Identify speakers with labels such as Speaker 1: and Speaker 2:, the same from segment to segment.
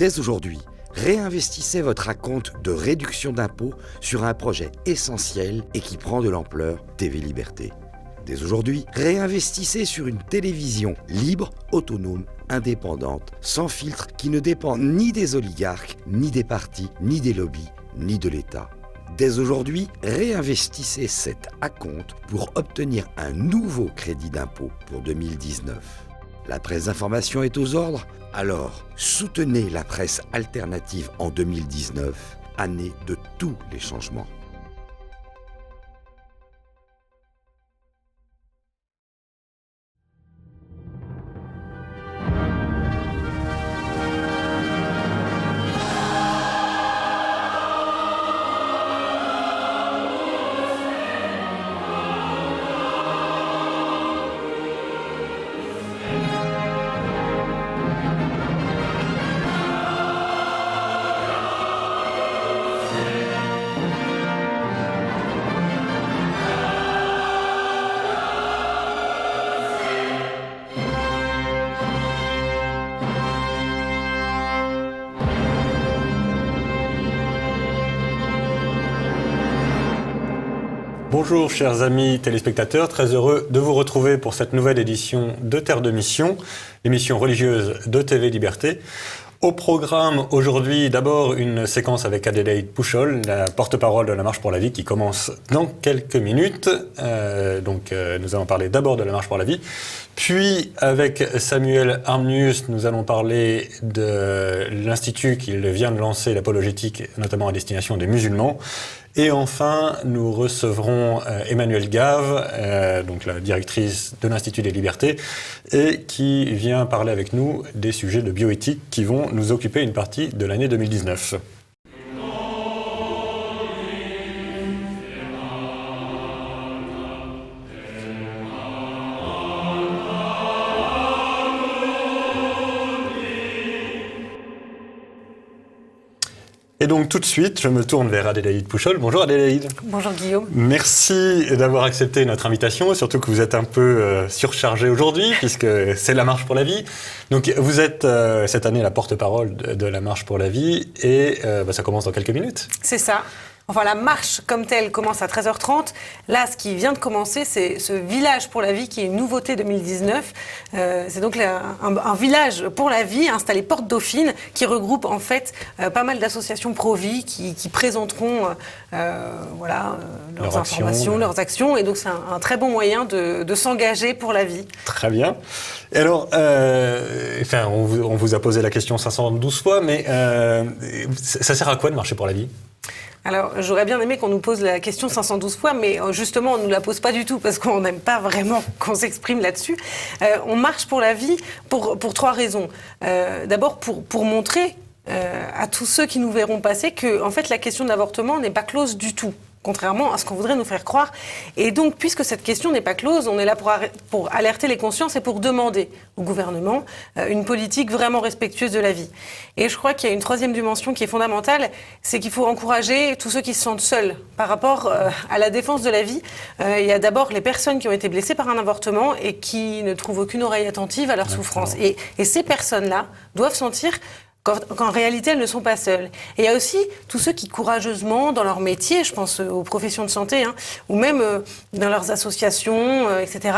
Speaker 1: Dès aujourd'hui, réinvestissez votre acompte de réduction d'impôt sur un projet essentiel et qui prend de l'ampleur, TV Liberté. Dès aujourd'hui, réinvestissez sur une télévision libre, autonome, indépendante, sans filtre, qui ne dépend ni des oligarques, ni des partis, ni des lobbies, ni de l'État. Dès aujourd'hui, réinvestissez cet acompte pour obtenir un nouveau crédit d'impôt pour 2019. La presse d'information est aux ordres? Alors, soutenez la presse alternative en 2019, année de tous les changements.
Speaker 2: Bonjour chers amis téléspectateurs, très heureux de vous retrouver pour cette nouvelle édition de Terre de Mission, l'émission religieuse de TV Liberté. Au programme aujourd'hui, d'abord une séquence avec Adélaïde Pouchol, la porte-parole de la Marche pour la Vie, qui commence dans quelques minutes. Nous allons parler d'abord de la Marche pour la Vie. Puis, avec Samuel Arminius, nous allons parler de l'Institut qu'il vient de lancer, l'apologétique, notamment à destination des musulmans. Et enfin, nous recevrons Emmanuelle Gave, donc la directrice de l'Institut des Libertés, et qui vient parler avec nous des sujets de bioéthique qui vont nous occuper une partie de l'année 2019. Et donc tout de suite, je me tourne vers Adélaïde Pouchol. Bonjour Adélaïde.
Speaker 3: Bonjour Guillaume.
Speaker 2: Merci d'avoir accepté notre invitation, surtout que vous êtes un peu surchargé aujourd'hui, puisque c'est la Marche pour la Vie. Donc vous êtes cette année la porte-parole de la Marche pour la Vie, et ça commence dans quelques minutes. C'est ça.
Speaker 3: Enfin, la marche comme telle commence à 13h30. Là, ce qui vient de commencer, c'est ce village pour la vie qui est une nouveauté 2019. C'est donc un village pour la vie installé Porte Dauphine qui regroupe en fait pas mal d'associations pro-vie qui présenteront leurs informations, leurs actions. Et donc, c'est un très bon moyen de s'engager pour la vie.
Speaker 2: Très bien. Et alors, on vous a posé la question 512 fois, mais ça sert à quoi de marcher pour la vie ?
Speaker 3: Alors, j'aurais bien aimé qu'on nous pose la question 512 fois, mais justement, on ne nous la pose pas du tout parce qu'on n'aime pas vraiment qu'on s'exprime là-dessus. On marche pour la vie pour trois raisons. D'abord, pour montrer à tous ceux qui nous verront passer que, en fait, la question de l'avortement n'est pas close du tout, contrairement à ce qu'on voudrait nous faire croire. Et donc, puisque cette question n'est pas close, on est là pour alerter les consciences et pour demander au gouvernement une politique vraiment respectueuse de la vie. Et je crois qu'il y a une troisième dimension qui est fondamentale, c'est qu'il faut encourager tous ceux qui se sentent seuls par rapport à la défense de la vie. Il y a d'abord les personnes qui ont été blessées par un avortement et qui ne trouvent aucune oreille attentive à leur souffrance. Et ces personnes-là doivent sentir qu'en réalité, elles ne sont pas seules. Et il y a aussi tous ceux qui, courageusement, dans leur métier, je pense aux professions de santé, ou même dans leurs associations, etc.,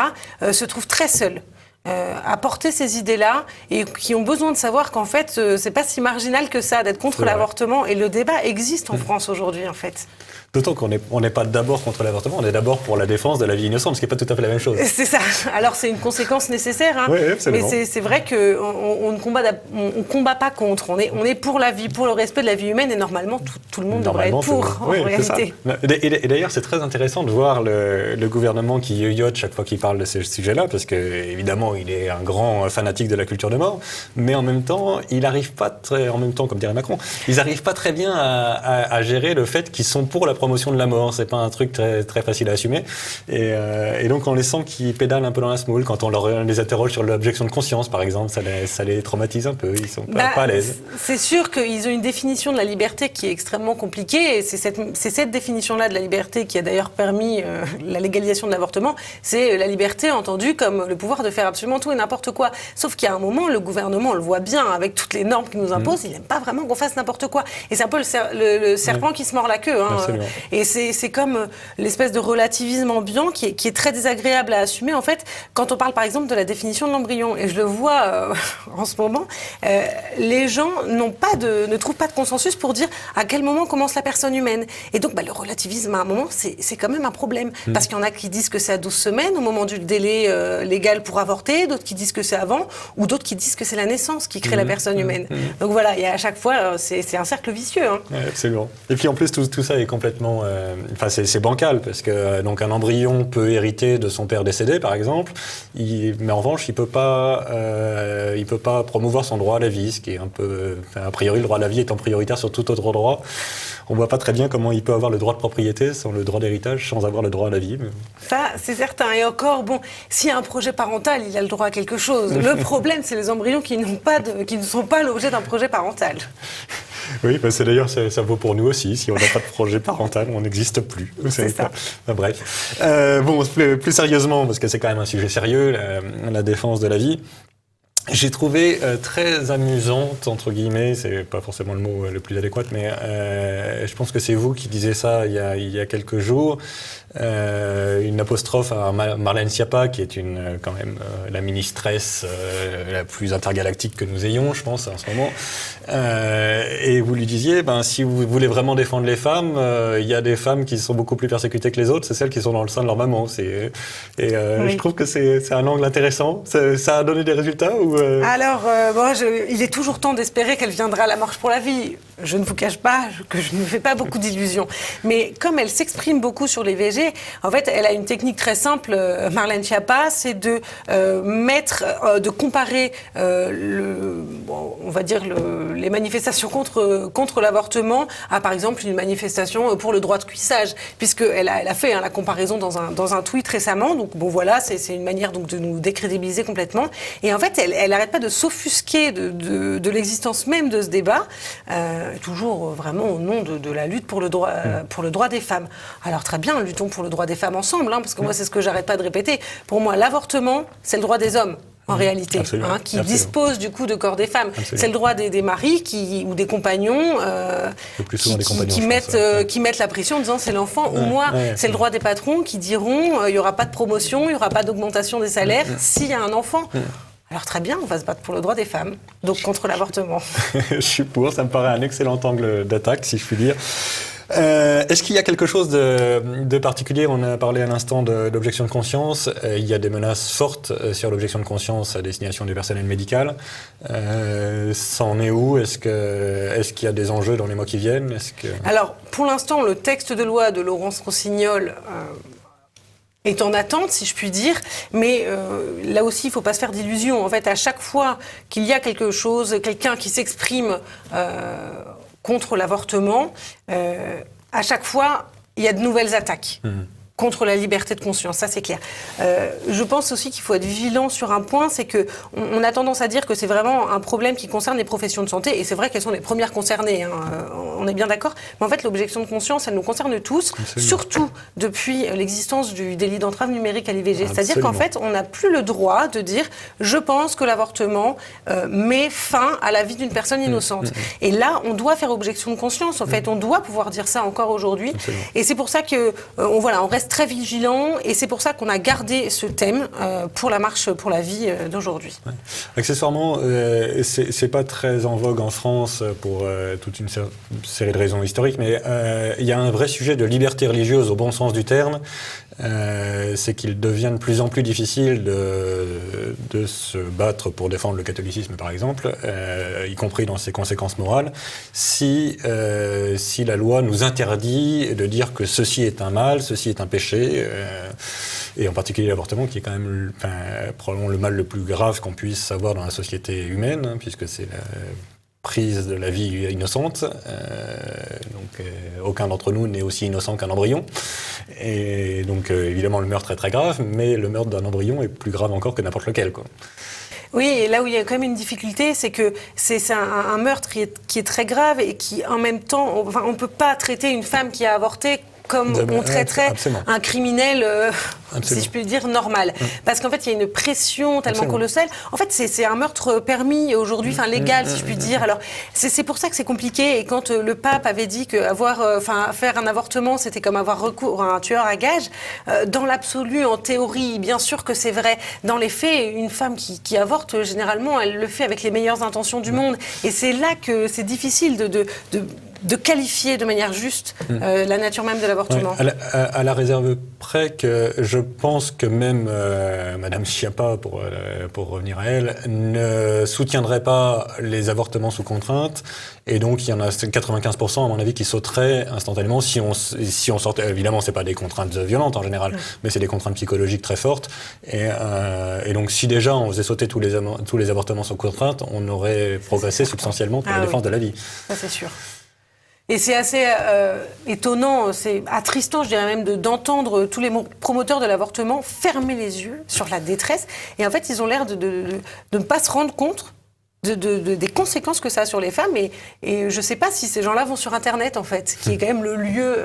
Speaker 3: se trouvent très seuls à porter ces idées-là et qui ont besoin de savoir qu'en fait, c'est pas si marginal que ça d'être contre l'avortement. Et le débat existe en France aujourd'hui, en fait.
Speaker 2: D'autant qu'on n'est pas d'abord contre l'avortement, on est d'abord pour la défense de la vie innocente, ce qui n'est pas tout à fait la même chose.
Speaker 3: C'est ça. Alors c'est une conséquence nécessaire,
Speaker 2: oui, absolument.
Speaker 3: Mais c'est vrai qu'on ne combat pas contre. On est pour la vie, pour le respect de la vie humaine, et normalement tout le monde devrait être pour, en réalité.
Speaker 2: Et d'ailleurs, c'est très intéressant de voir le gouvernement qui yoyote chaque fois qu'il parle de ce sujet-là, parce qu'évidemment, il est un grand fanatique de la culture de mort, mais en même temps, il n'arrive pas comme dirait Macron, ils n'arrivent pas très bien à gérer le fait qu'ils sont pour la promotion de la mort. C'est pas un truc très, très facile à assumer. Et donc, on les sent qu'ils pédalent un peu dans la semoule. Quand on les interroge sur l'objection de conscience, par exemple, ça les traumatise un peu. Ils sont pas à l'aise.
Speaker 3: C'est sûr qu'ils ont une définition de la liberté qui est extrêmement compliquée. Et c'est cette définition-là de la liberté qui a d'ailleurs permis la légalisation de l'avortement. C'est la liberté entendue comme le pouvoir de faire absolument absolument tout et n'importe quoi. Sauf qu'il y a un moment, le gouvernement, on le voit bien, avec toutes les normes qu'il nous impose, il n'aime pas vraiment qu'on fasse n'importe quoi. Et c'est un peu le serpent qui se mord la queue. Hein. Et c'est comme l'espèce de relativisme ambiant qui est très désagréable à assumer, en fait, quand on parle, par exemple, de la définition de l'embryon. Et je le vois en ce moment, les gens ne trouvent pas de consensus pour dire à quel moment commence la personne humaine. Et donc, le relativisme, à un moment, c'est quand même un problème. Parce qu'il y en a qui disent que c'est à 12 semaines, au moment du délai légal pour avorter, d'autres qui disent que c'est avant, ou d'autres qui disent que c'est la naissance qui crée la personne humaine. Donc voilà, et à chaque fois, c'est un cercle vicieux. Hein.
Speaker 2: Ouais, absolument. Et puis en plus, tout ça est complètement... c'est bancal, parce que donc, un embryon peut hériter de son père décédé, par exemple, mais en revanche, il peut pas promouvoir son droit à la vie, ce qui est un peu... a priori, le droit à la vie étant prioritaire sur tout autre droit. On voit pas très bien comment il peut avoir le droit de propriété sans le droit d'héritage, sans avoir le droit à la vie.
Speaker 3: Ça, c'est certain. Et encore, s'il y a un projet parental, il a le droit à quelque chose. Le problème, c'est les embryons qui ne sont pas l'objet d'un projet parental.
Speaker 2: Oui, c'est d'ailleurs, ça vaut pour nous aussi. Si on n'a pas de projet parental, on n'existe plus.
Speaker 3: C'est ça.
Speaker 2: Bref. Plus sérieusement, parce que c'est quand même un sujet sérieux, la défense de la vie. J'ai trouvé très amusante, entre guillemets, c'est pas forcément le mot le plus adéquat, mais je pense que c'est vous qui disiez ça il y a quelques jours, une apostrophe à Marlène Schiappa, qui est quand même la ministresse la plus intergalactique que nous ayons, je pense, en ce moment. Et vous lui disiez, si vous voulez vraiment défendre les femmes, il y a des femmes qui sont beaucoup plus persécutées que les autres, c'est celles qui sont dans le sein de leur maman. Oui. Je trouve que c'est un angle intéressant. Ça a donné des résultats ou
Speaker 3: Alors, il est toujours temps d'espérer qu'elle viendra à la marche pour la vie. Je ne vous cache pas que je ne me fais pas beaucoup d'illusions. Mais comme elle s'exprime beaucoup sur les VG, en fait, elle a une technique très simple, Marlène Schiappa, c'est de comparer les manifestations contre l'avortement à, par exemple, une manifestation pour le droit de cuissage, puisqu'elle a fait la comparaison dans un tweet récemment. Donc, voilà, c'est une manière donc de nous décrédibiliser complètement. Et en fait, elle n'arrête pas de s'offusquer de l'existence même de ce débat, toujours vraiment au nom de la lutte pour le droit des femmes. Alors très bien, luttons pour le droit des femmes ensemble, parce que moi c'est ce que j'arrête pas de répéter. Pour moi, l'avortement, c'est le droit des hommes. En réalité, qui dispose du coup de corps des femmes. Absolument. C'est le droit des maris ou des compagnons, qui mettent la pression en disant c'est l'enfant ou moi. C'est le droit des patrons qui diront il n'y aura pas de promotion, il n'y aura pas d'augmentation des salaires s'il y a un enfant. Alors très bien, on va se battre pour le droit des femmes, donc contre l'avortement.
Speaker 2: Je suis pour, ça me paraît un excellent angle d'attaque, si je puis dire. Est-ce qu'il y a quelque chose de particulier? On a parlé à l'instant de l'objection de conscience. Il y a des menaces fortes sur l'objection de conscience à destination du personnel médical. Ça en est où? Est-ce qu'il y a des enjeux dans les mois qui viennent?
Speaker 3: Alors, pour l'instant, le texte de loi de Laurence Rossignol est en attente, si je puis dire, mais là aussi, il ne faut pas se faire d'illusions. En fait, à chaque fois qu'il y a quelqu'un qui s'exprime contre l'avortement, à chaque fois, il y a de nouvelles attaques. Contre la liberté de conscience, ça c'est clair. Je pense aussi qu'il faut être vigilant sur un point, c'est qu'on a tendance à dire que c'est vraiment un problème qui concerne les professions de santé, et c'est vrai qu'elles sont les premières concernées, on est bien d'accord, mais en fait l'objection de conscience, elle nous concerne tous, surtout depuis l'existence du délit d'entrave numérique à l'IVG. C'est-à-dire qu'en fait, on n'a plus le droit de dire « je pense que l'avortement met fin à la vie d'une personne innocente ». Et là, on doit faire objection de conscience, en fait, on doit pouvoir dire ça encore aujourd'hui, et c'est pour ça que on reste très vigilant, et c'est pour ça qu'on a gardé ce thème pour la marche pour la vie d'aujourd'hui.
Speaker 2: Ouais. Accessoirement, c'est pas très en vogue en France pour toute une série de raisons historiques, mais il y a un vrai sujet de liberté religieuse au bon sens du terme. C'est qu'il devient de plus en plus difficile de se battre pour défendre le catholicisme, par exemple, y compris dans ses conséquences morales, si la loi nous interdit de dire que ceci est un mal, ceci est un péché, et en particulier l'avortement, qui est quand même probablement le mal le plus grave qu'on puisse avoir dans la société humaine, puisque c'est la prise de la vie innocente. Donc aucun d'entre nous n'est aussi innocent qu'un embryon. Et donc évidemment le meurtre est très grave, mais le meurtre d'un embryon est plus grave encore que n'importe lequel, quoi.
Speaker 3: Oui, et là où il y a quand même une difficulté, c'est que c'est un meurtre qui est très grave et qui, en même temps, on ne peut pas traiter une femme qui a avorté comme on traiterait
Speaker 2: absolument.
Speaker 3: un criminel, si je puis dire, normal. Parce qu'en fait, il y a une pression tellement colossale. En fait, c'est un meurtre permis aujourd'hui, enfin légal, si je puis dire. Alors, c'est pour ça que c'est compliqué. Et quand le pape avait dit que faire un avortement, c'était comme avoir recours à un tueur à gages, dans l'absolu, en théorie, bien sûr que c'est vrai. Dans les faits, une femme qui avorte, généralement, elle le fait avec les meilleures intentions du monde. Et c'est là que c'est difficile de qualifier de manière juste la nature même de l'avortement.
Speaker 2: Ouais, à la réserve près que je pense que même Madame Schiappa, pour revenir à elle, ne soutiendrait pas les avortements sous contrainte, et donc il y en a 95% à mon avis qui sauteraient instantanément si on sortait. Évidemment, c'est pas des contraintes violentes en général, mais c'est des contraintes psychologiques très fortes, et donc si déjà on faisait sauter tous les avortements sous contrainte, on aurait progressé substantiellement pour la défense de la vie.
Speaker 3: Ça c'est sûr. Et c'est assez étonnant, c'est attristant, je dirais même, d'entendre tous les promoteurs de l'avortement fermer les yeux sur la détresse. Et en fait, ils ont l'air de ne pas se rendre compte des conséquences que ça a sur les femmes. Et je ne sais pas si ces gens-là vont sur Internet, en fait, qui est quand même le lieu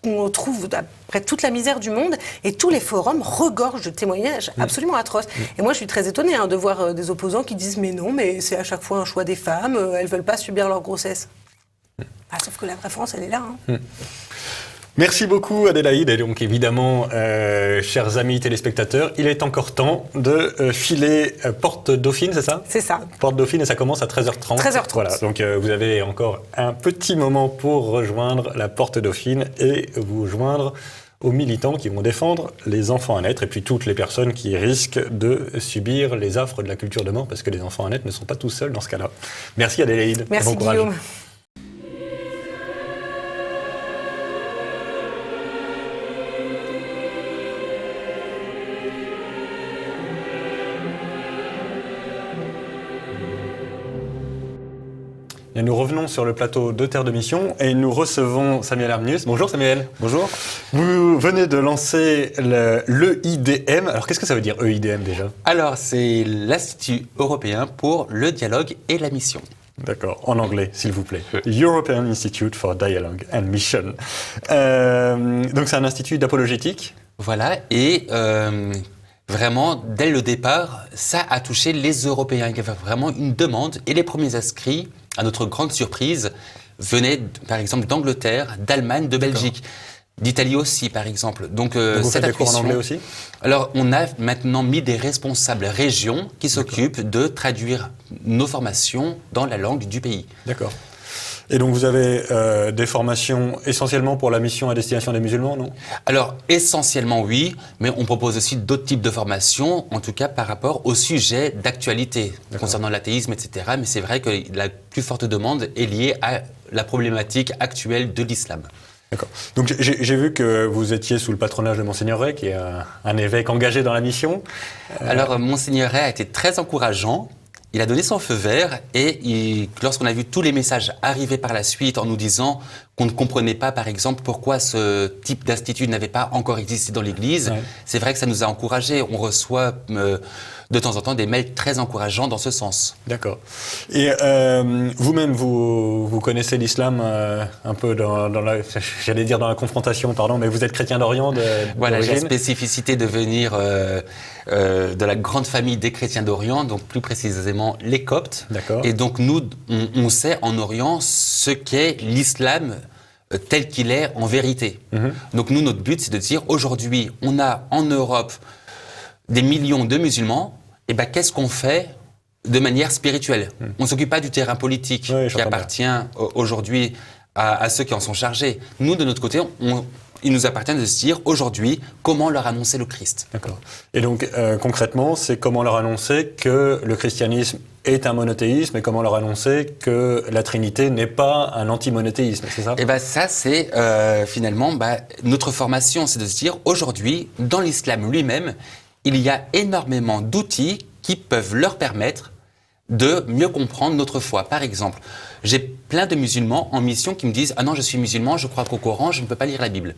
Speaker 3: où on trouve après toute la misère du monde. Et tous les forums regorgent de témoignages absolument atroces. Et moi, je suis très étonnée de voir des opposants qui disent « Mais non, mais c'est à chaque fois un choix des femmes, elles ne veulent pas subir leur grossesse. » Sauf que la vraie France, elle est là.
Speaker 2: Merci beaucoup Adélaïde, et donc évidemment, chers amis téléspectateurs, il est encore temps de filer Porte Dauphine, c'est ça ?
Speaker 3: C'est ça.
Speaker 2: Porte Dauphine, et ça commence à 13h30.
Speaker 3: 13h30.
Speaker 2: Voilà, donc vous avez encore un petit moment pour rejoindre la Porte Dauphine et vous joindre aux militants qui vont défendre les enfants à naître et puis toutes les personnes qui risquent de subir les affres de la culture de mort, parce que les enfants à naître ne sont pas tout seuls dans ce cas-là. Merci Adélaïde.
Speaker 3: Merci
Speaker 2: bon courage.
Speaker 3: Guillaume.
Speaker 2: Et nous revenons sur le plateau de Terre de Mission et nous recevons Samuel Arminius. Bonjour Samuel.
Speaker 4: Bonjour.
Speaker 2: Vous venez de lancer l'EIDM. Alors qu'est-ce que ça veut dire EIDM déjà ?
Speaker 4: Alors c'est l'Institut européen pour le dialogue et la mission.
Speaker 2: D'accord, en anglais s'il vous plaît. European Institute for Dialogue and Mission. Donc c'est un institut d'apologétique.
Speaker 4: Voilà, et vraiment dès le départ, ça a touché les Européens. Il y avait vraiment une demande et les premiers inscrits, à notre grande surprise, venaient par exemple d'Angleterre, d'Allemagne, de Belgique, d'Italie aussi par exemple. Donc
Speaker 2: vous
Speaker 4: cette
Speaker 2: faites des cours en anglais aussi ?
Speaker 4: Alors on a maintenant mis des responsables régions qui s'occupent de traduire nos formations dans la langue du pays.
Speaker 2: D'accord. Et donc vous avez des formations essentiellement pour la mission à destination des musulmans, non ?
Speaker 4: Alors essentiellement oui, mais on propose aussi d'autres types de formations, en tout cas par rapport au sujet d'actualité concernant l'athéisme, etc. Mais c'est vrai que la plus forte demande est liée à la problématique actuelle de l'islam.
Speaker 2: D'accord. Donc j'ai vu que vous étiez sous le patronage de Monseigneur Ray, qui est un évêque engagé dans la mission.
Speaker 4: Alors Monseigneur Ray a été très encourageant. Il a donné son feu vert et lorsqu'on a vu tous les messages arriver par la suite en nous disant qu'on ne comprenait pas, par exemple, pourquoi ce type d'institut n'avait pas encore existé dans l'Église, c'est vrai que ça nous a encouragés. On reçoit de temps en temps des mails très encourageants dans ce sens.
Speaker 2: D'accord. Et vous-même, vous connaissez l'islam un peu dans la confrontation, pardon, mais vous êtes chrétien d'Orient
Speaker 4: Voilà, j'ai la
Speaker 2: d'origine.
Speaker 4: spécificité de venir de la grande famille des chrétiens d'Orient, donc plus précisément les Coptes.
Speaker 2: D'accord.
Speaker 4: Et donc nous, on sait en Orient ce qu'est l'islam tel qu'il est en vérité. Donc nous, notre but, c'est de dire aujourd'hui, on a en Europe des millions de musulmans, et ben qu'est-ce qu'on fait de manière spirituelle ? On ne s'occupe pas du terrain politique qui appartient aujourd'hui à ceux qui en sont chargés. Nous, de notre côté, il nous appartient de se dire aujourd'hui comment leur annoncer le Christ.
Speaker 2: D'accord. Et donc concrètement, c'est comment leur annoncer que le christianisme est un monothéisme et comment leur annoncer que la Trinité n'est pas un anti-monothéisme, c'est ça ?
Speaker 4: Et ben ça, c'est finalement notre formation, c'est de se dire aujourd'hui, dans l'islam lui-même, il y a énormément d'outils qui peuvent leur permettre de mieux comprendre notre foi. Par exemple, j'ai plein de musulmans en mission qui me disent « Ah non, je suis musulman, je crois qu'au Coran, je ne peux pas lire la Bible ».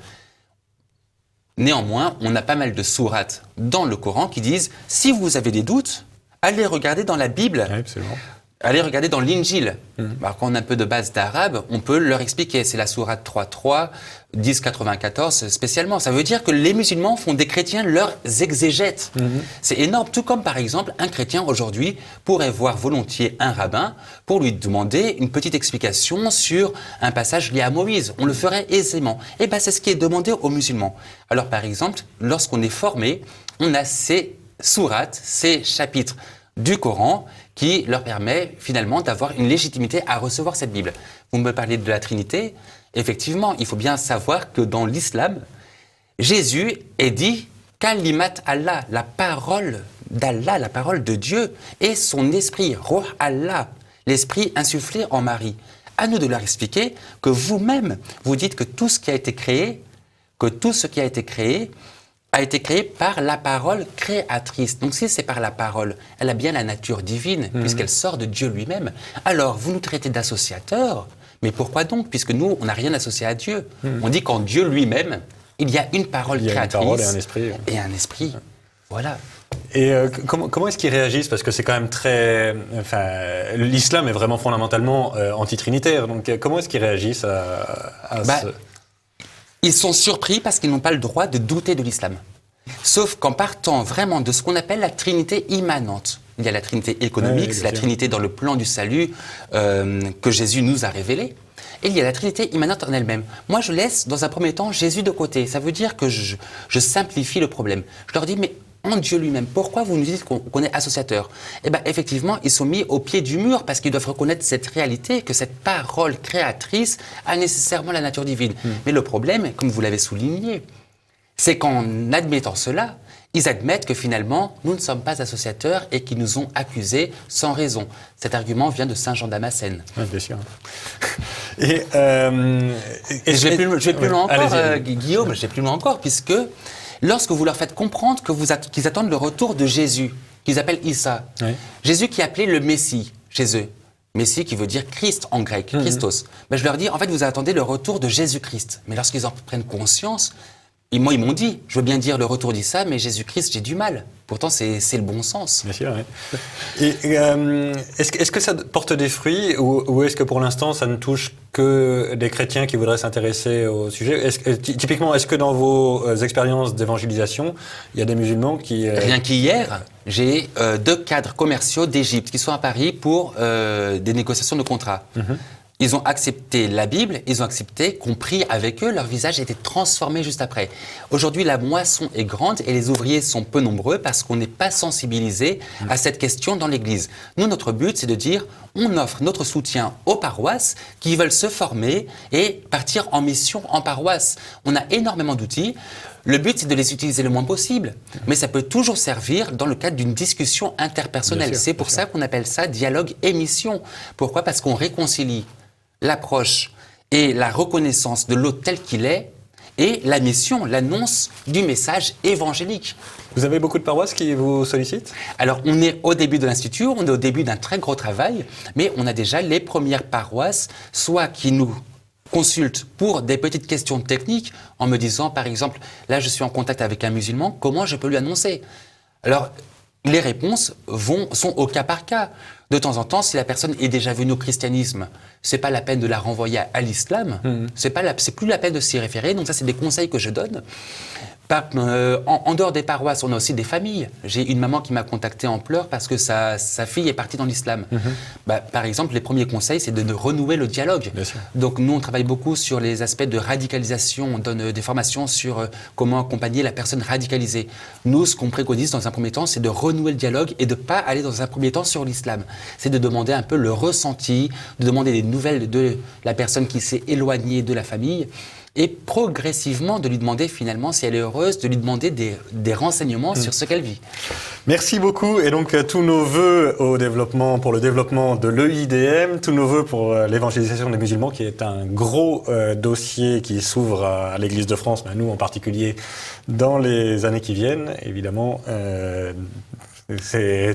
Speaker 4: Néanmoins, on a pas mal de sourates dans le Coran qui disent « Si vous avez des doutes, allez regarder dans la Bible.
Speaker 2: Oui, absolument.
Speaker 4: allez regarder dans l'Injil. Alors, quand on a un peu de base d'arabe, on peut leur expliquer. C'est la sourate 3.3, 10.94 spécialement. Ça veut dire que les musulmans font des chrétiens leurs exégètes. C'est énorme. Tout comme, par exemple, un chrétien aujourd'hui pourrait voir volontiers un rabbin pour lui demander une petite explication sur un passage lié à Moïse. On le ferait aisément. Et bien, c'est ce qui est demandé aux musulmans. Alors, par exemple, lorsqu'on est formé, on a ces sourates, ces chapitres du Coran qui leur permet finalement d'avoir une légitimité à recevoir cette Bible. Vous me parlez de la Trinité. Effectivement, il faut bien savoir que dans l'islam, Jésus est dit Kalimat Allah, la parole d'Allah, la parole de Dieu, et son esprit, Ruh Allah, l'esprit insufflé en Marie. À nous de leur expliquer que vous-même, vous dites que tout ce qui a été créé, a été créé par la parole créatrice. Donc si c'est par la parole, elle a bien la nature divine, puisqu'elle sort de Dieu lui-même. Alors, vous nous traitez d'associateurs, mais pourquoi donc? Puisque nous, on n'a rien associé à Dieu. On dit qu'en Dieu lui-même, il y a une parole créatrice.
Speaker 2: Une parole et un esprit.
Speaker 4: Et un esprit. Voilà.
Speaker 2: Et comment est-ce qu'ils réagissent? Parce que c'est quand même très... Enfin, l'islam est vraiment fondamentalement antitrinitaire. Donc comment est-ce qu'ils réagissent à ce...
Speaker 4: Ils sont surpris parce qu'ils n'ont pas le droit de douter de l'islam. Sauf qu'en partant vraiment de ce qu'on appelle la trinité immanente. Il y a la trinité économique, c'est la trinité dans le plan du salut que Jésus nous a révélé. Et il y a la trinité immanente en elle-même. Moi, je laisse dans un premier temps Jésus de côté. Ça veut dire que je simplifie le problème. Je leur dis, mais en Dieu lui-même, pourquoi vous nous dites qu'on est associateur? Eh bien, effectivement, ils sont mis au pied du mur parce qu'ils doivent reconnaître cette réalité, que cette parole créatrice a nécessairement la nature divine. Mais le problème, comme vous l'avez souligné, c'est qu'en admettant cela, ils admettent que finalement, nous ne sommes pas associateurs et qu'ils nous ont accusés sans raison. Cet argument vient de Saint Jean Damascène.
Speaker 2: Oui, bien sûr.
Speaker 4: Et je vais plus loin encore, Guillaume, je vais plus loin encore, puisque lorsque vous leur faites comprendre qu'ils attendent le retour de Jésus, qu'ils appellent Issa, Jésus qui est appelé le Messie chez eux, Messie qui veut dire Christ en grec, Christos, ben je leur dis, en fait, vous attendez le retour de Jésus-Christ. Mais lorsqu'ils en prennent conscience, moi, ils m'ont dit, je veux bien dire le retour d'Issa, mais Jésus-Christ, j'ai du mal. Pourtant, c'est le bon sens.
Speaker 2: Bien sûr, oui. Et est-ce que ça porte des fruits ou est-ce que pour l'instant, ça ne touche que des chrétiens qui voudraient s'intéresser au sujet? Typiquement, est-ce que dans vos expériences d'évangélisation, il y a des musulmans qui...
Speaker 4: Rien qu'hier, j'ai 2 cadres commerciaux d'Égypte qui sont à Paris pour des négociations de contrats. Ils ont accepté la Bible, ils ont accepté qu'on prie avec eux, leur visage était transformé juste après. Aujourd'hui, la moisson est grande et les ouvriers sont peu nombreux parce qu'on n'est pas sensibilisé à cette question dans l'Église. Nous, notre but, c'est de dire, on offre notre soutien aux paroisses qui veulent se former et partir en mission en paroisse. On a énormément d'outils. Le but, c'est de les utiliser le moins possible, mais ça peut toujours servir dans le cadre d'une discussion interpersonnelle. C'est pour ça qu'on appelle ça dialogue et mission. Pourquoi? Parce qu'on réconcilie l'approche et la reconnaissance de l'autre tel qu'il est et la mission, l'annonce du message évangélique.
Speaker 2: Vous avez beaucoup de paroisses qui vous sollicitent?
Speaker 4: Alors, on est au début de l'Institut, on est au début d'un très gros travail, mais on a déjà les premières paroisses, soit qui nous consultent pour des petites questions techniques, en me disant, par exemple, là, je suis en contact avec un musulman, comment je peux lui annoncer? Alors, les réponses sont au cas par cas. De temps en temps, si la personne est déjà venue au christianisme, c'est pas la peine de la renvoyer à l'islam, c'est plus la peine de s'y référer. Donc ça, c'est des conseils que je donne. En dehors des paroisses, on a aussi des familles. J'ai une maman qui m'a contacté en pleurs parce que sa fille est partie dans l'islam. Par exemple, les premiers conseils, c'est de renouer le dialogue. Donc nous, on travaille beaucoup sur les aspects de radicalisation. On donne des formations sur comment accompagner la personne radicalisée. Nous, ce qu'on préconise dans un premier temps, c'est de renouer le dialogue et de ne pas aller dans un premier temps sur l'islam. C'est de demander un peu le ressenti, de demander des nouvelles de la personne qui s'est éloignée de la famille. Et progressivement de lui demander finalement si elle est heureuse, de lui demander des renseignements sur ce qu'elle vit.
Speaker 2: Merci beaucoup. Et donc tous nos vœux pour le développement de l'EIDM, tous nos vœux pour l'évangélisation des musulmans, qui est un gros dossier qui s'ouvre à l'Église de France, mais à nous en particulier, dans les années qui viennent. Évidemment,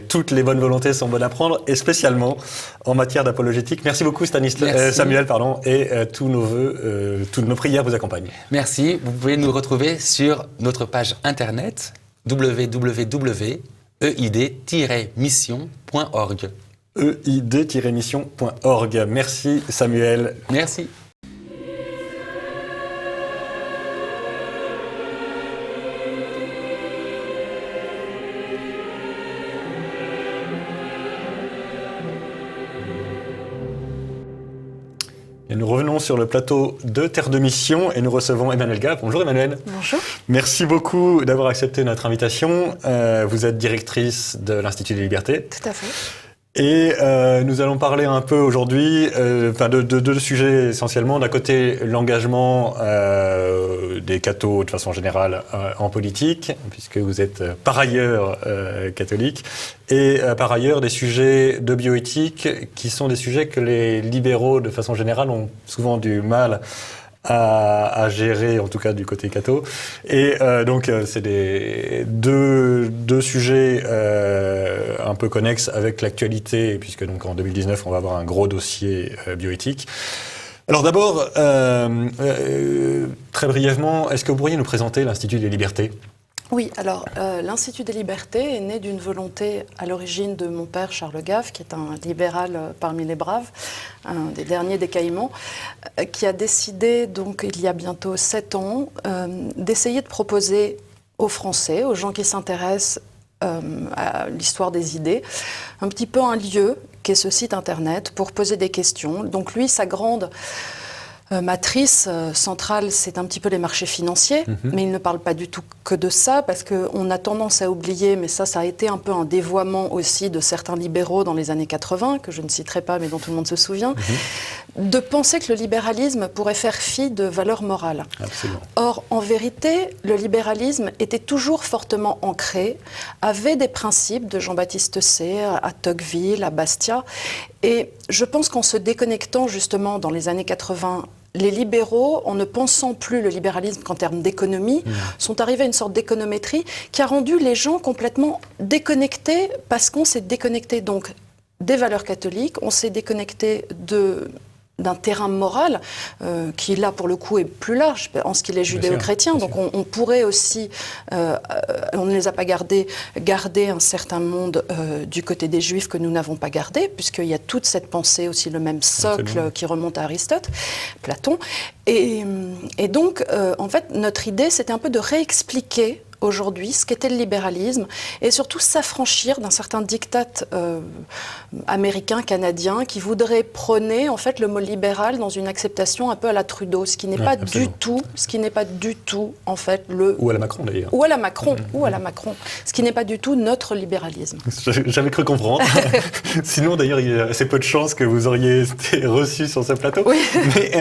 Speaker 2: toutes les bonnes volontés sont bonnes à prendre, et spécialement en matière d'apologétique. Merci beaucoup Samuel, et tous nos vœux, toutes nos prières vous accompagnent.
Speaker 4: Merci. Vous pouvez nous retrouver sur notre page internet www.eid-mission.org.
Speaker 2: eid-mission.org. Merci Samuel.
Speaker 4: Merci.
Speaker 2: Et nous revenons sur le plateau de Terre de Mission et nous recevons Emmanuelle Gap. Bonjour Emmanuelle.
Speaker 3: Bonjour.
Speaker 2: Merci beaucoup d'avoir accepté notre invitation. Vous êtes directrice de l'Institut des Libertés.
Speaker 3: Tout à fait.
Speaker 2: Et nous allons parler un peu aujourd'hui de deux sujets essentiellement. D'un côté, l'engagement des cathos de façon générale en politique, puisque vous êtes par ailleurs catholique, et par ailleurs des sujets de bioéthique qui sont des sujets que les libéraux de façon générale ont souvent du mal à gérer, en tout cas du côté catho. Et donc c'est deux sujets un peu connexes avec l'actualité, puisque donc en 2019 on va avoir un gros dossier bioéthique. Alors d'abord, très brièvement, est-ce que vous pourriez nous présenter l'Institut des Libertés ?
Speaker 5: Oui, alors l'Institut des Libertés est né d'une volonté à l'origine de mon père Charles Gave, qui est un libéral parmi les braves, un des derniers des Caïmans, qui a décidé, donc il y a bientôt 7 ans, d'essayer de proposer aux Français, aux gens qui s'intéressent à l'histoire des idées, un petit peu un lieu qu'est ce site internet pour poser des questions. Donc lui, sa grande matrice centrale, c'est un petit peu les marchés financiers, mais il ne parle pas du tout que de ça, parce qu'on a tendance à oublier, mais ça a été un peu un dévoiement aussi de certains libéraux dans les années 80, que je ne citerai pas, mais dont tout le monde se souvient, de penser que le libéralisme pourrait faire fi de valeurs morales.
Speaker 2: Absolument.
Speaker 5: Or, en vérité, le libéralisme était toujours fortement ancré, avait des principes de Jean-Baptiste Say, à Tocqueville, à Bastia, et je pense qu'en se déconnectant justement dans les années 80, les libéraux, en ne pensant plus le libéralisme qu'en termes d'économie, sont arrivés à une sorte d'économétrie qui a rendu les gens complètement déconnectés, parce qu'on s'est déconnecté donc des valeurs catholiques, on s'est déconnecté d'un terrain moral qui, là, pour le coup, est plus large en ce qu'il est judéo-chrétien. Donc on pourrait aussi, on ne les a pas garder un certain monde du côté des Juifs que nous n'avons pas gardé, puisqu'il y a toute cette pensée, aussi le même socle qui remonte à Aristote, Platon. Et donc, en fait, notre idée, c'était un peu de réexpliquer aujourd'hui ce qu'était le libéralisme et surtout s'affranchir d'un certain diktat américain, canadien qui voudrait prôner en fait le mot libéral dans une acceptation un peu à la Trudeau, ce qui n'est pas du tout en fait le...
Speaker 2: Ou à la Macron d'ailleurs.
Speaker 5: Ou à la Macron, ce qui n'est pas du tout notre libéralisme.
Speaker 2: J'avais cru comprendre. Sinon d'ailleurs il y a assez peu de chances que vous auriez été reçu sur ce plateau.
Speaker 5: Oui.
Speaker 2: Mais,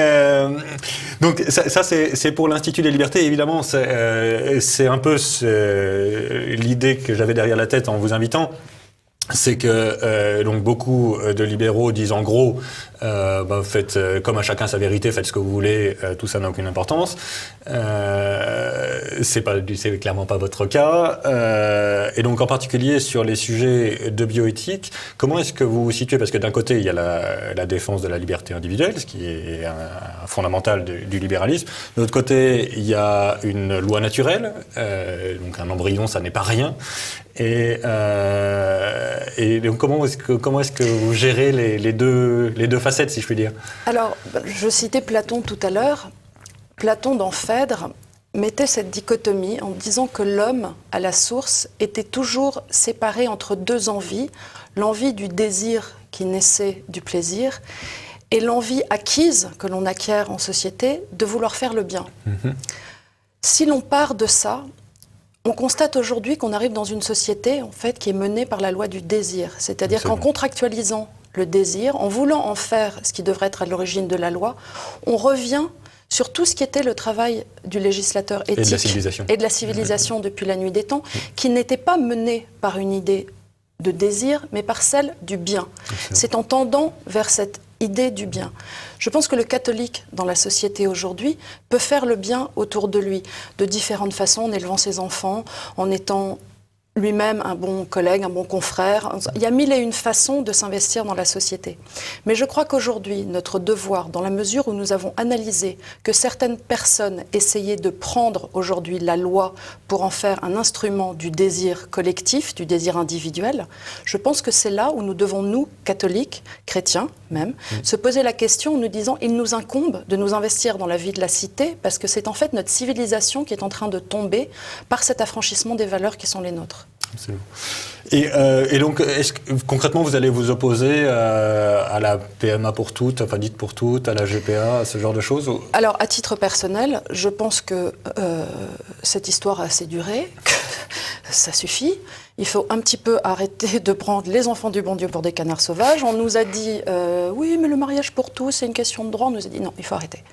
Speaker 2: donc ça c'est pour l'Institut des Libertés, évidemment c'est un peu l'idée que j'avais derrière la tête en vous invitant, c'est que donc beaucoup de libéraux disent en gros faites comme à chacun sa vérité, faites ce que vous voulez, tout ça n'a aucune importance. C'est clairement pas votre cas. Et donc en particulier sur les sujets de bioéthique, comment est-ce que vous vous situez? Parce que d'un côté il y a la défense de la liberté individuelle, ce qui est un fondamental du libéralisme. De l'autre côté il y a une loi naturelle, donc un embryon ça n'est pas rien. Et donc comment est-ce que vous gérez les deux facettes, si je puis dire?
Speaker 5: Alors, je citais Platon tout à l'heure. Platon, dans Phèdre, mettait cette dichotomie en disant que l'homme, à la source, était toujours séparé entre deux envies. L'envie du désir qui naissait du plaisir et l'envie acquise, que l'on acquiert en société, de vouloir faire le bien. Si l'on part de ça, on constate aujourd'hui qu'on arrive dans une société en fait, qui est menée par la loi du désir. C'est-à-dire qu'en contractualisant le désir, en voulant en faire ce qui devrait être à l'origine de la loi, on revient sur tout ce qui était le travail du législateur éthique et de la civilisation depuis la nuit des temps, qui n'était pas mené par une idée de désir, mais par celle du bien. C'est en tendant vers cette idée du bien. Je pense que le catholique, dans la société aujourd'hui, peut faire le bien autour de lui, de différentes façons, en élevant ses enfants, en étant lui-même un bon collègue, un bon confrère. Il y a mille et une façons de s'investir dans la société. Mais je crois qu'aujourd'hui, notre devoir, dans la mesure où nous avons analysé que certaines personnes essayaient de prendre aujourd'hui la loi pour en faire un instrument du désir collectif, du désir individuel, je pense que c'est là où nous devons, nous, catholiques, chrétiens même, se poser la question en nous disant il nous incombe de nous investir dans la vie de la cité parce que c'est en fait notre civilisation qui est en train de tomber par cet affranchissement des valeurs qui sont les nôtres.
Speaker 2: Absolument. Et donc, concrètement, vous allez vous opposer à la PMA pour toutes, enfin dite pour toutes, à la GPA, à ce genre de choses ou...
Speaker 5: Alors, à titre personnel, je pense que cette histoire a assez duré, que ça suffit. Il faut un petit peu arrêter de prendre les enfants du bon Dieu pour des canards sauvages. On nous a dit, oui, mais le mariage pour tous, c'est une question de droit. On nous a dit, non, il faut arrêter.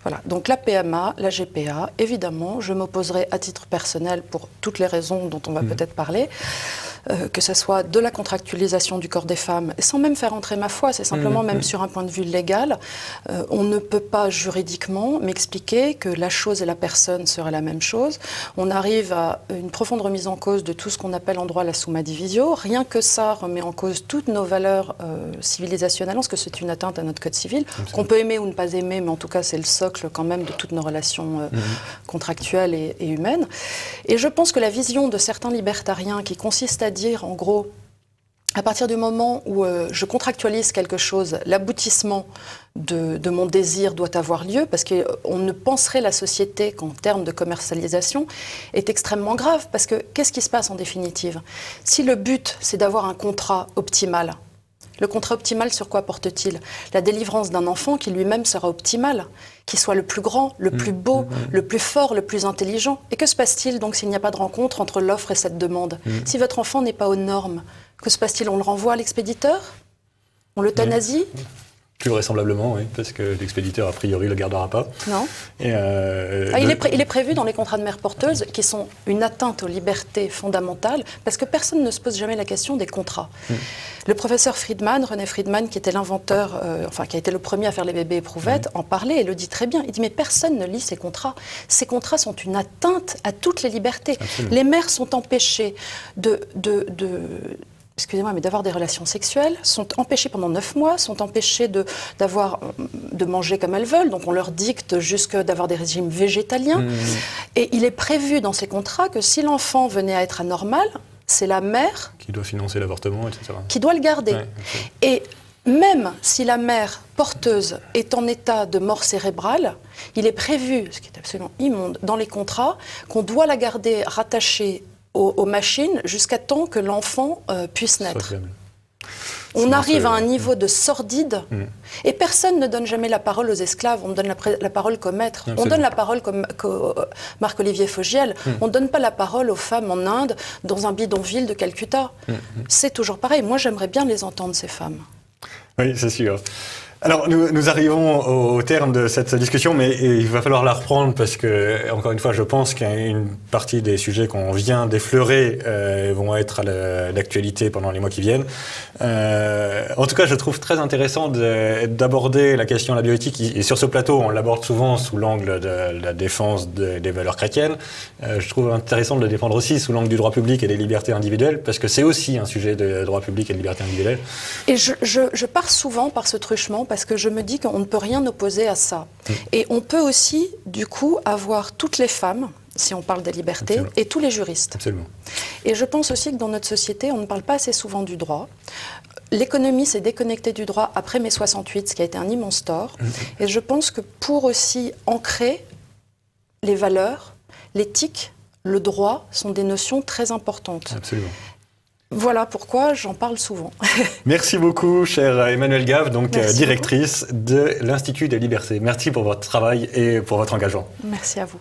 Speaker 5: Voilà. Donc la PMA, la GPA, évidemment, je m'opposerai à titre personnel pour toutes les raisons dont on va peut-être parler. Que ce soit de la contractualisation du corps des femmes, sans même faire entrer ma foi, c'est simplement même sur un point de vue légal, on ne peut pas juridiquement m'expliquer que la chose et la personne seraient la même chose. On arrive à une profonde remise en cause de tout ce qu'on appelle en droit la summa divisio. Rien que ça remet en cause toutes nos valeurs civilisationnelles, parce que c'est une atteinte à notre code civil, qu'on peut aimer ou ne pas aimer, mais en tout cas c'est le socle quand même de toutes nos relations contractuelles et humaines. Et je pense que la vision de certains libertariens qui consiste à dire, en gros, à partir du moment où je contractualise quelque chose, l'aboutissement de mon désir doit avoir lieu, parce qu'on ne penserait la société qu'en termes de commercialisation, est extrêmement grave. Parce que qu'est-ce qui se passe en définitive? Si le but, c'est d'avoir un contrat optimal, le contrat optimal, sur quoi porte-t-il? La délivrance d'un enfant qui lui-même sera optimal, qui soit le plus grand, le plus beau, le plus fort, le plus intelligent. Et que se passe-t-il donc s'il n'y a pas de rencontre entre l'offre et cette demande? Si votre enfant n'est pas aux normes, que se passe-t-il? On le renvoie à l'expéditeur? On l'euthanasie?
Speaker 2: Plus vraisemblablement, oui, parce que l'expéditeur, a priori, ne le gardera pas.
Speaker 5: Non.
Speaker 2: Et
Speaker 5: il est prévu dans les contrats de mère porteuse qui sont une atteinte aux libertés fondamentales, parce que personne ne se pose jamais la question des contrats. Le professeur Friedman, René Friedman, qui était l'inventeur, qui a été le premier à faire les bébés éprouvettes, en parlait et le dit très bien. Il dit, mais personne ne lit ces contrats. Ces contrats sont une atteinte à toutes les libertés. Absolument. Les mères sont empêchées excusez-moi, mais d'avoir des relations sexuelles, sont empêchées pendant 9 mois, sont empêchées de manger comme elles veulent, donc on leur dicte jusque d'avoir des régimes végétaliens. Et il est prévu dans ces contrats que si l'enfant venait à être anormal, c'est la mère
Speaker 2: qui doit financer l'avortement, etc.
Speaker 5: Qui doit le garder. Ouais, et même si la mère porteuse est en état de mort cérébrale, il est prévu, ce qui est absolument immonde, dans les contrats, qu'on doit la garder rattachée aux machines jusqu'à temps que l'enfant puisse naître. On arrive à un niveau de sordide et personne ne donne jamais la parole aux esclaves, on donne la parole qu'aux maîtres. On donne la parole comme Marc-Olivier Fogiel, on ne donne pas la parole aux femmes en Inde dans un bidonville de Calcutta. C'est toujours pareil, moi j'aimerais bien les entendre ces femmes.
Speaker 2: Oui, c'est sûr. Alors, nous arrivons au terme de cette discussion, mais il va falloir la reprendre parce que, encore une fois, je pense qu'une partie des sujets qu'on vient d'effleurer vont être à l'actualité pendant les mois qui viennent. En tout cas, je trouve très intéressant d'aborder la question de la bioéthique. Et sur ce plateau, on l'aborde souvent sous l'angle de la défense des valeurs chrétiennes. Je trouve intéressant de le défendre aussi sous l'angle du droit public et des libertés individuelles, parce que c'est aussi un sujet de droit public et de liberté individuelle.
Speaker 5: Et je pars souvent par ce truchement, parce que je me dis qu'on ne peut rien opposer à ça. Et on peut aussi, du coup, avoir toutes les femmes, si on parle des libertés, absolument, et tous les juristes.
Speaker 2: Absolument.
Speaker 5: Et je pense aussi que dans notre société, on ne parle pas assez souvent du droit. L'économie s'est déconnectée du droit après mai 68, ce qui a été un immense tort. Et je pense que pour aussi ancrer les valeurs, l'éthique, le droit sont des notions très importantes.
Speaker 2: Absolument.
Speaker 5: Voilà pourquoi j'en parle souvent.
Speaker 2: Merci beaucoup, chère Emmanuelle Gave, donc directrice
Speaker 5: beaucoup
Speaker 2: de l'Institut des libertés. Merci pour votre travail et pour votre engagement.
Speaker 5: Merci à vous.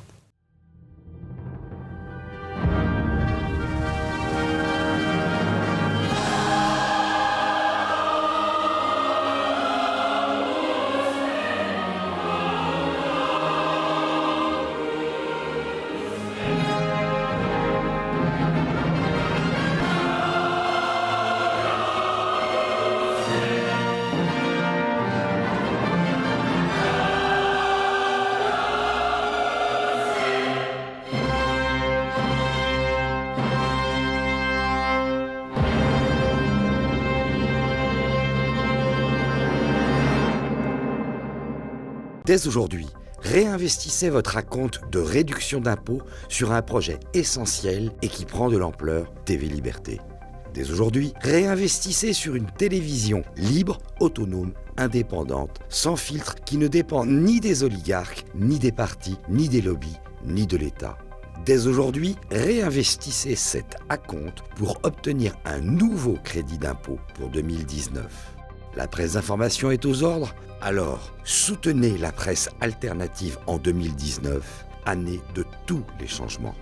Speaker 1: Dès aujourd'hui, réinvestissez votre acompte de réduction d'impôt sur un projet essentiel et qui prend de l'ampleur, TV Liberté. Dès aujourd'hui, réinvestissez sur une télévision libre, autonome, indépendante, sans filtre, qui ne dépend ni des oligarques, ni des partis, ni des lobbies, ni de l'État. Dès aujourd'hui, réinvestissez cet acompte pour obtenir un nouveau crédit d'impôt pour 2019. La presse d'information est aux ordres? Alors, soutenez la presse alternative en 2019, année de tous les changements.